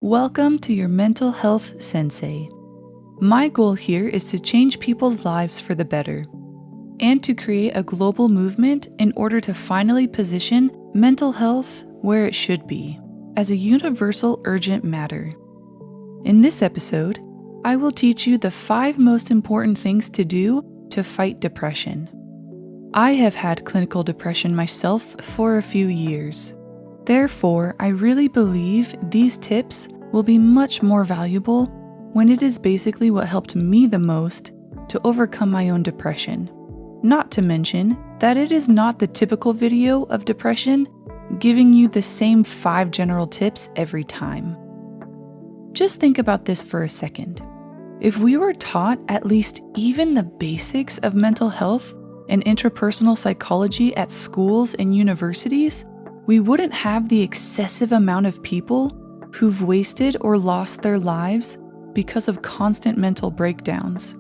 Welcome to your Mental Health Sensei. My goal here is to change people's lives for the better and to create a global movement in order to finally position mental health where it should be, as a universal urgent matter. In this episode, I will teach you the 5 most important things to do to fight depression. I have had clinical depression myself for a few years. Therefore, I really believe these tips will be much more valuable when it is basically what helped me the most to overcome my own depression. Not to mention that it is not the typical video of depression giving you the same 5 general tips every time. Just think about this for a second. If we were taught at least even the basics of mental health and interpersonal psychology at schools and universities, we wouldn't have the excessive amount of people who've wasted or lost their lives because of constant mental breakdowns.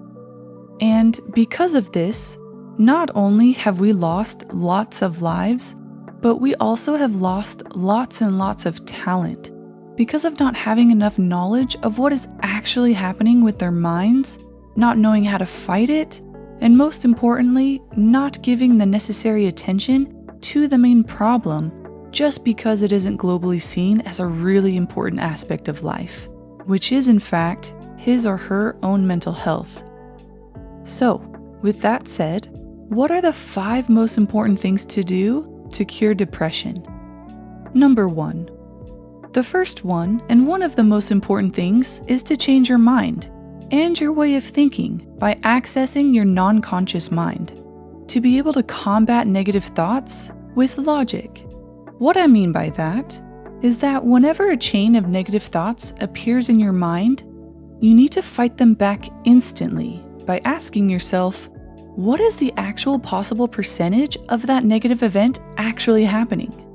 And because of this, not only have we lost lots of lives, but we also have lost lots and lots of talent because of not having enough knowledge of what is actually happening with their minds, not knowing how to fight it, and most importantly, not giving the necessary attention to the main problem just because it isn't globally seen as a really important aspect of life, which is in fact his or her own mental health. So, with that said, what are the 5 most important things to do to cure depression? Number 1. The first one, and one of the most important things, is to change your mind and your way of thinking by accessing your non-conscious mind, to be able to combat negative thoughts with logic. What I mean by that is that whenever a chain of negative thoughts appears in your mind, you need to fight them back instantly by asking yourself, what is the actual possible percentage of that negative event actually happening?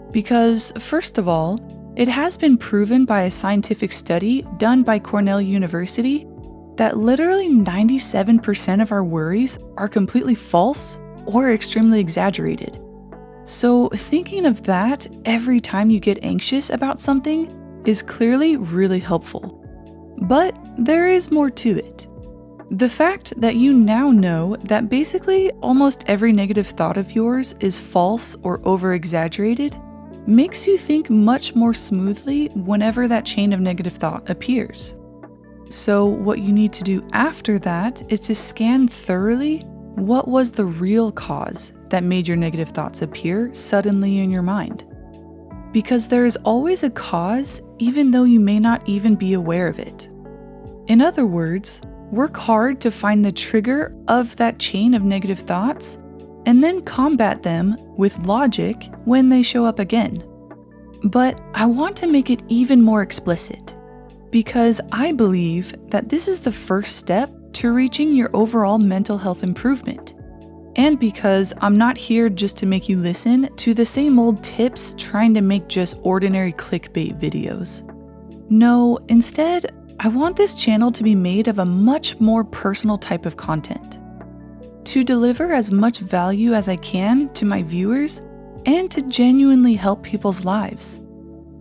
Because, first of all, it has been proven by a scientific study done by Cornell University that literally 97% of our worries are completely false or extremely exaggerated. So thinking of that every time you get anxious about something is clearly really helpful. But there is more to it. The fact that you now know that basically almost every negative thought of yours is false or over-exaggerated makes you think much more smoothly whenever that chain of negative thought appears. So what you need to do after that is to scan thoroughly what was the real cause that made your negative thoughts appear suddenly in your mind. Because there is always a cause, even though you may not even be aware of it. In other words, work hard to find the trigger of that chain of negative thoughts, and then combat them with logic when they show up again. But I want to make it even more explicit, because I believe that this is the first step to reaching your overall mental health improvement. And because I'm not here just to make you listen to the same old tips trying to make just ordinary clickbait videos. No, instead, I want this channel to be made of a much more personal type of content. To deliver as much value as I can to my viewers and to genuinely help people's lives.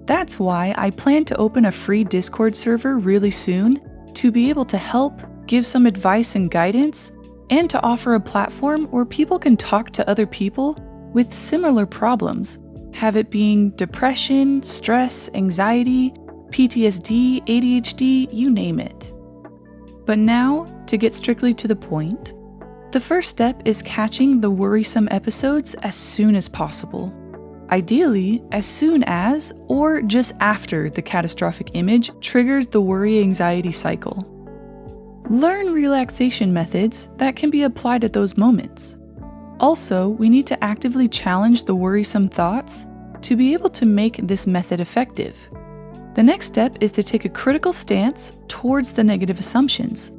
That's why I plan to open a free Discord server really soon to be able to help, give some advice and guidance, and to offer a platform where people can talk to other people with similar problems, have it being depression, stress, anxiety, PTSD, ADHD, you name it. But now, to get strictly to the point, the first step is catching the worrisome episodes as soon as possible. Ideally, as soon as or just after the catastrophic image triggers the worry-anxiety cycle. Learn relaxation methods that can be applied at those moments. Also, we need to actively challenge the worrisome thoughts to be able to make this method effective. The next step is to take a critical stance towards the negative assumptions.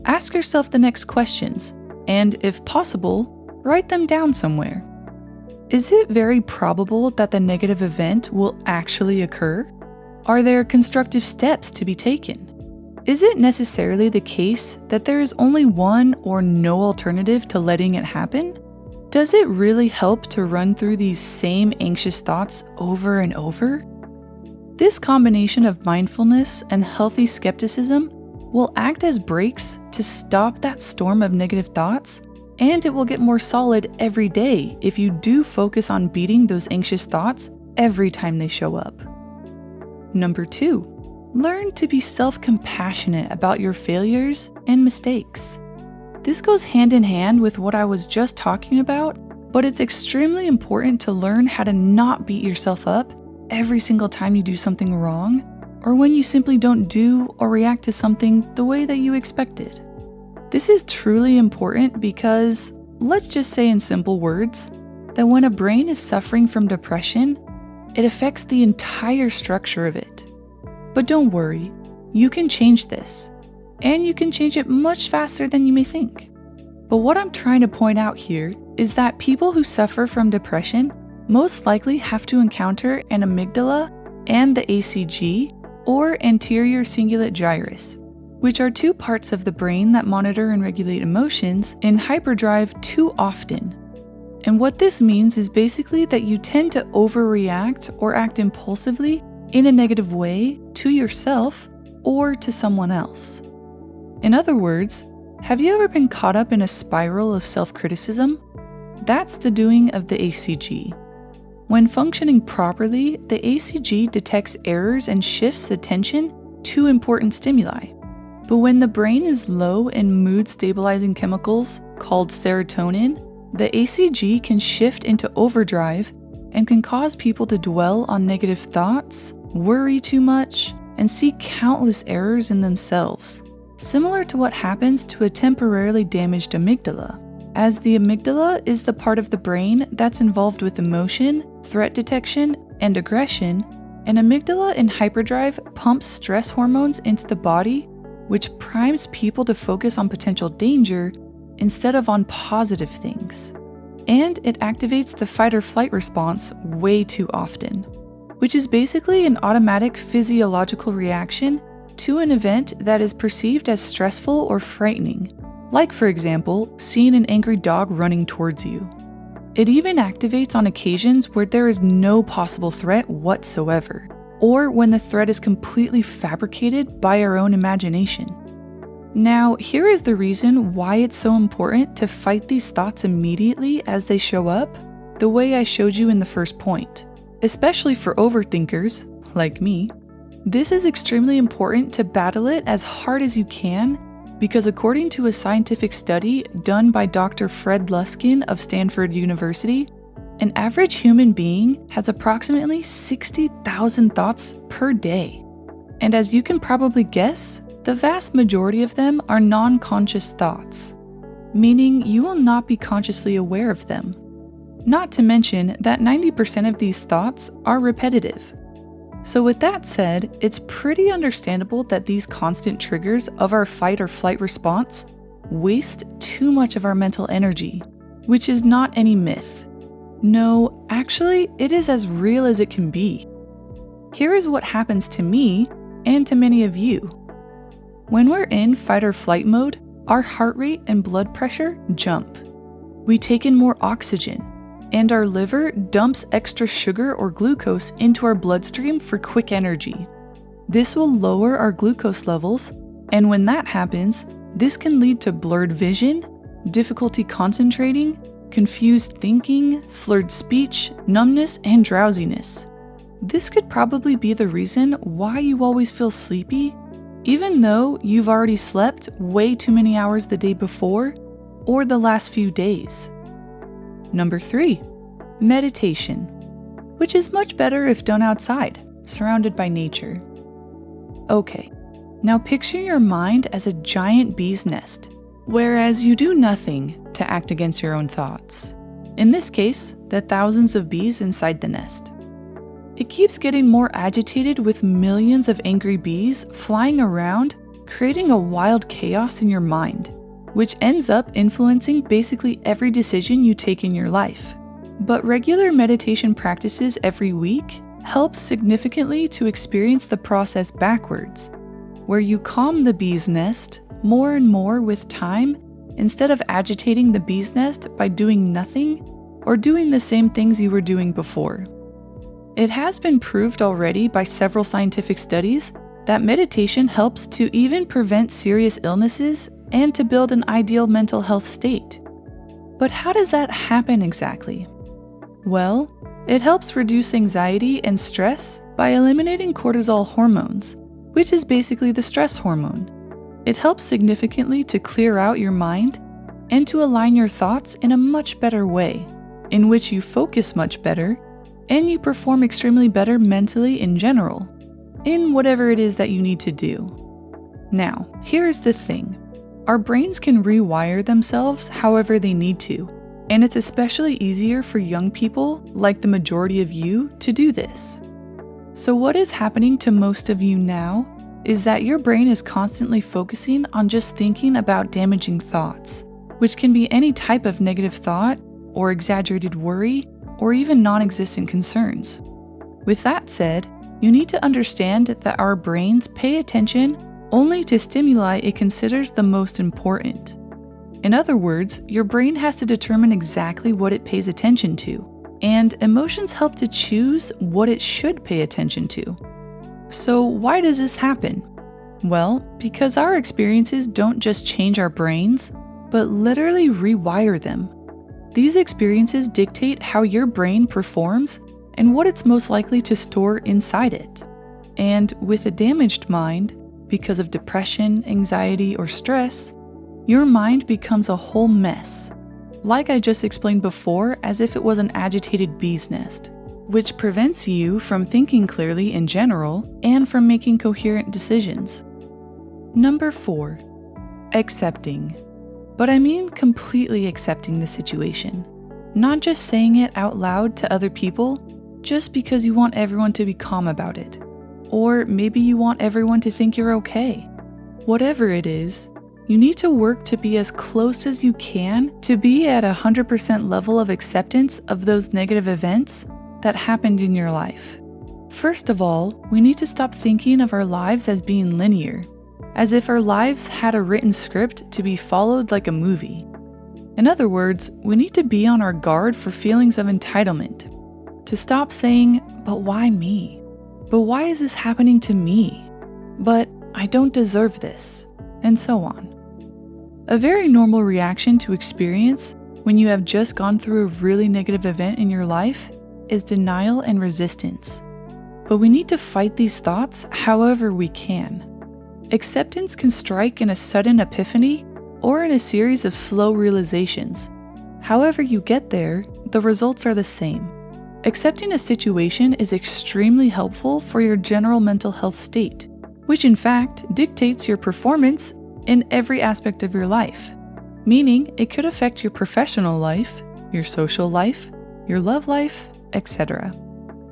Ask yourself the next questions, and if possible, write them down somewhere. Is it very probable that the negative event will actually occur? Are there constructive steps to be taken? Is it necessarily the case that there is only one or no alternative to letting it happen? Does it really help to run through these same anxious thoughts over and over? This combination of mindfulness and healthy skepticism will act as brakes to stop that storm of negative thoughts, and it will get more solid every day if you do focus on beating those anxious thoughts every time they show up. Number 2, learn to be self-compassionate about your failures and mistakes. This goes hand in hand with what I was just talking about, but it's extremely important to learn how to not beat yourself up every single time you do something wrong, or when you simply don't do or react to something the way that you expected. This is truly important because, let's just say in simple words, that when a brain is suffering from depression, it affects the entire structure of it. But don't worry, you can change this, and you can change it much faster than you may think. But what I'm trying to point out here is that people who suffer from depression most likely have to encounter an amygdala and the ACG, or anterior cingulate gyrus, which are 2 parts of the brain that monitor and regulate emotions, in hyperdrive too often. And what this means is basically that you tend to overreact or act impulsively in a negative way to yourself or to someone else. In other words, have you ever been caught up in a spiral of self-criticism? That's the doing of the ACG. When functioning properly, the ACG detects errors and shifts attention to important stimuli. But when the brain is low in mood-stabilizing chemicals called serotonin, the ACG can shift into overdrive and can cause people to dwell on negative thoughts, worry too much, and see countless errors in themselves, similar to what happens to a temporarily damaged amygdala, as the amygdala is the part of the brain that's involved with emotion, threat detection, and aggression, and amygdala in hyperdrive pumps stress hormones into the body, which primes people to focus on potential danger instead of on positive things. And it activates the fight or flight response way too often, which is basically an automatic physiological reaction to an event that is perceived as stressful or frightening, like for example, seeing an angry dog running towards you. It even activates on occasions where there is no possible threat whatsoever, or when the threat is completely fabricated by our own imagination. Now, here is the reason why it's so important to fight these thoughts immediately as they show up, the way I showed you in the first point. Especially for overthinkers, like me, this is extremely important to battle it as hard as you can, because according to a scientific study done by Dr. Fred Luskin of Stanford University, an average human being has approximately 60,000 thoughts per day. And as you can probably guess, the vast majority of them are non-conscious thoughts, meaning you will not be consciously aware of them. Not to mention that 90% of these thoughts are repetitive. So with that said, it's pretty understandable that these constant triggers of our fight or flight response waste too much of our mental energy, which is not any myth. No, actually, it is as real as it can be. Here is what happens to me and to many of you. When we're in fight or flight mode, our heart rate and blood pressure jump. We take in more oxygen, and our liver dumps extra sugar or glucose into our bloodstream for quick energy. This will lower our glucose levels, and when that happens, this can lead to blurred vision, difficulty concentrating, confused thinking, slurred speech, numbness, and drowsiness. This could probably be the reason why you always feel sleepy, even though you've already slept way too many hours the day before or the last few days. Number 3, meditation, which is much better if done outside, surrounded by nature. Okay, now picture your mind as a giant bee's nest, whereas you do nothing to act against your own thoughts. In this case, the thousands of bees inside the nest. It keeps getting more agitated with millions of angry bees flying around, creating a wild chaos in your mind, which ends up influencing basically every decision you take in your life. But regular meditation practices every week helps significantly to experience the process backwards, where you calm the bee's nest more and more with time instead of agitating the bee's nest by doing nothing or doing the same things you were doing before. It has been proved already by several scientific studies that meditation helps to even prevent serious illnesses and to build an ideal mental health state. But how does that happen exactly? Well, it helps reduce anxiety and stress by eliminating cortisol hormones, which is basically the stress hormone. It helps significantly to clear out your mind and to align your thoughts in a much better way, in which you focus much better and you perform extremely better mentally in general, in whatever it is that you need to do. Now, here's the thing. Our brains can rewire themselves however they need to, and it's especially easier for young people, like the majority of you, to do this. So what is happening to most of you now is that your brain is constantly focusing on just thinking about damaging thoughts, which can be any type of negative thought or exaggerated worry or even non-existent concerns. With that said, you need to understand that our brains pay attention only to stimuli it considers the most important. In other words, your brain has to determine exactly what it pays attention to, and emotions help to choose what it should pay attention to. So why does this happen? Well, because our experiences don't just change our brains, but literally rewire them. These experiences dictate how your brain performs and what it's most likely to store inside it. And with a damaged mind, because of depression, anxiety, or stress, your mind becomes a whole mess, like I just explained before, as if it was an agitated bee's nest, which prevents you from thinking clearly in general and from making coherent decisions. Number 4, accepting. But I mean completely accepting the situation, not just saying it out loud to other people just because you want everyone to be calm about it. Or maybe you want everyone to think you're okay. Whatever it is, you need to work to be as close as you can to be at 100% level of acceptance of those negative events that happened in your life. First of all, we need to stop thinking of our lives as being linear, as if our lives had a written script to be followed like a movie. In other words, we need to be on our guard for feelings of entitlement, to stop saying, "But why me? But why is this happening to me? But I don't deserve this," and so on. A very normal reaction to experience when you have just gone through a really negative event in your life is denial and resistance. But we need to fight these thoughts however we can. Acceptance can strike in a sudden epiphany or in a series of slow realizations. However you get there, the results are the same. Accepting a situation is extremely helpful for your general mental health state, which in fact dictates your performance in every aspect of your life, meaning it could affect your professional life, your social life, your love life, etc.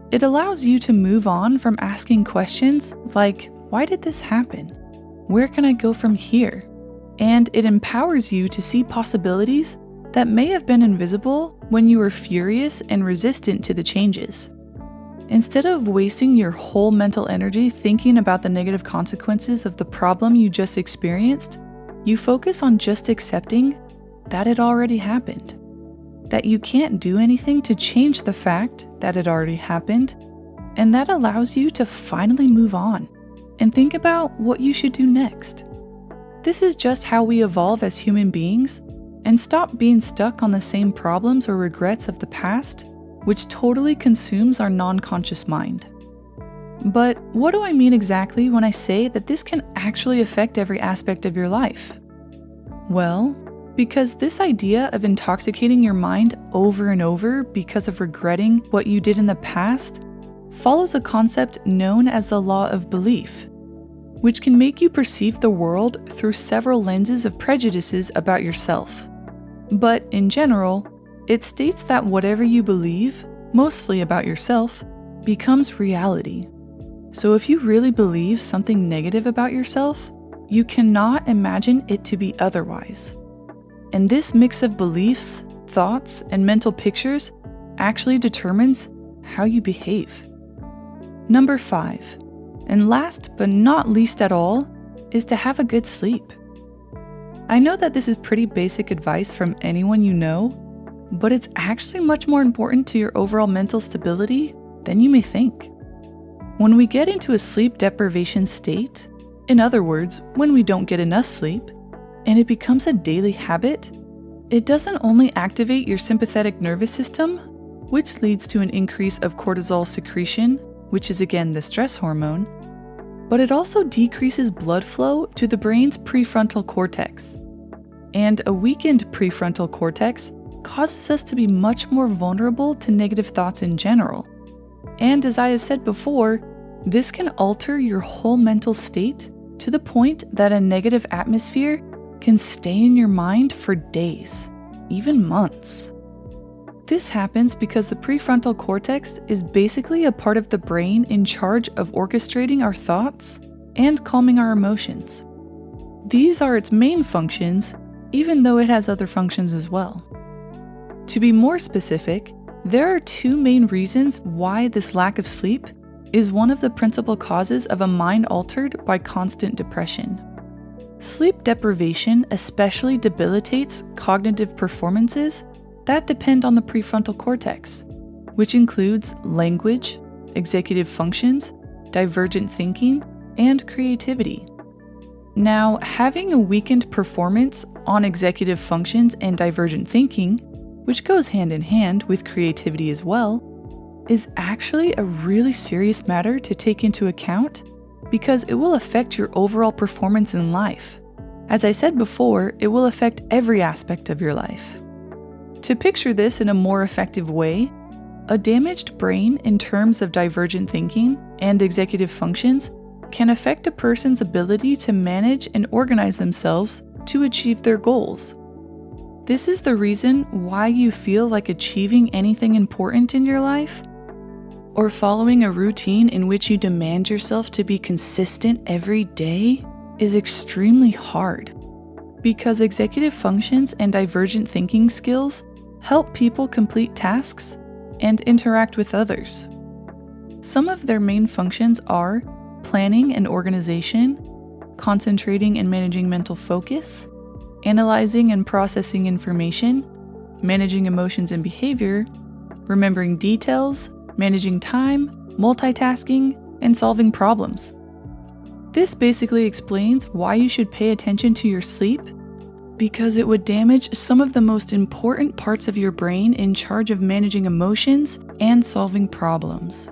It allows you to move on from asking questions like, why did this happen? Where can I go from here? And it empowers you to see possibilities that may have been invisible when you were furious and resistant to the changes. Instead of wasting your whole mental energy thinking about the negative consequences of the problem you just experienced, you focus on just accepting that it already happened, that you can't do anything to change the fact that it already happened, and that allows you to finally move on and think about what you should do next. This is just how we evolve as human beings and stop being stuck on the same problems or regrets of the past, which totally consumes our non-conscious mind. But what do I mean exactly when I say that this can actually affect every aspect of your life? Well, because this idea of intoxicating your mind over and over because of regretting what you did in the past follows a concept known as the law of belief, which can make you perceive the world through several lenses of prejudices about yourself. But in general, it states that whatever you believe, mostly about yourself, becomes reality. So if you really believe something negative about yourself, you cannot imagine it to be otherwise. And this mix of beliefs, thoughts, and mental pictures actually determines how you behave. Number 5, and last but not least at all, is to have a good sleep. I know that this is pretty basic advice from anyone you know, but it's actually much more important to your overall mental stability than you may think. When we get into a sleep deprivation state, in other words, when we don't get enough sleep, and it becomes a daily habit, it doesn't only activate your sympathetic nervous system, which leads to an increase of cortisol secretion, which is again the stress hormone, but it also decreases blood flow to the brain's prefrontal cortex. And a weakened prefrontal cortex causes us to be much more vulnerable to negative thoughts in general. And as I have said before, this can alter your whole mental state to the point that a negative atmosphere can stay in your mind for days, even months. This happens because the prefrontal cortex is basically a part of the brain in charge of orchestrating our thoughts and calming our emotions. These are its main functions, even though it has other functions as well. To be more specific, there are two main reasons why this lack of sleep is one of the principal causes of a mind altered by constant depression. Sleep deprivation especially debilitates cognitive performances that depend on the prefrontal cortex, which includes language, executive functions, divergent thinking, and creativity. Now, having a weakened performance on executive functions and divergent thinking, which goes hand in hand with creativity as well, is actually a really serious matter to take into account because it will affect your overall performance in life. As I said before, it will affect every aspect of your life. To picture this in a more effective way, a damaged brain in terms of divergent thinking and executive functions can affect a person's ability to manage and organize themselves to achieve their goals. This is the reason why you feel like achieving anything important in your life or following a routine in which you demand yourself to be consistent every day is extremely hard, because executive functions and divergent thinking skills help people complete tasks and interact with others. Some of their main functions are planning and organization, concentrating and managing mental focus, analyzing and processing information, managing emotions and behavior, remembering details, managing time, multitasking, and solving problems. This basically explains why you should pay attention to your sleep, because it would damage some of the most important parts of your brain in charge of managing emotions and solving problems.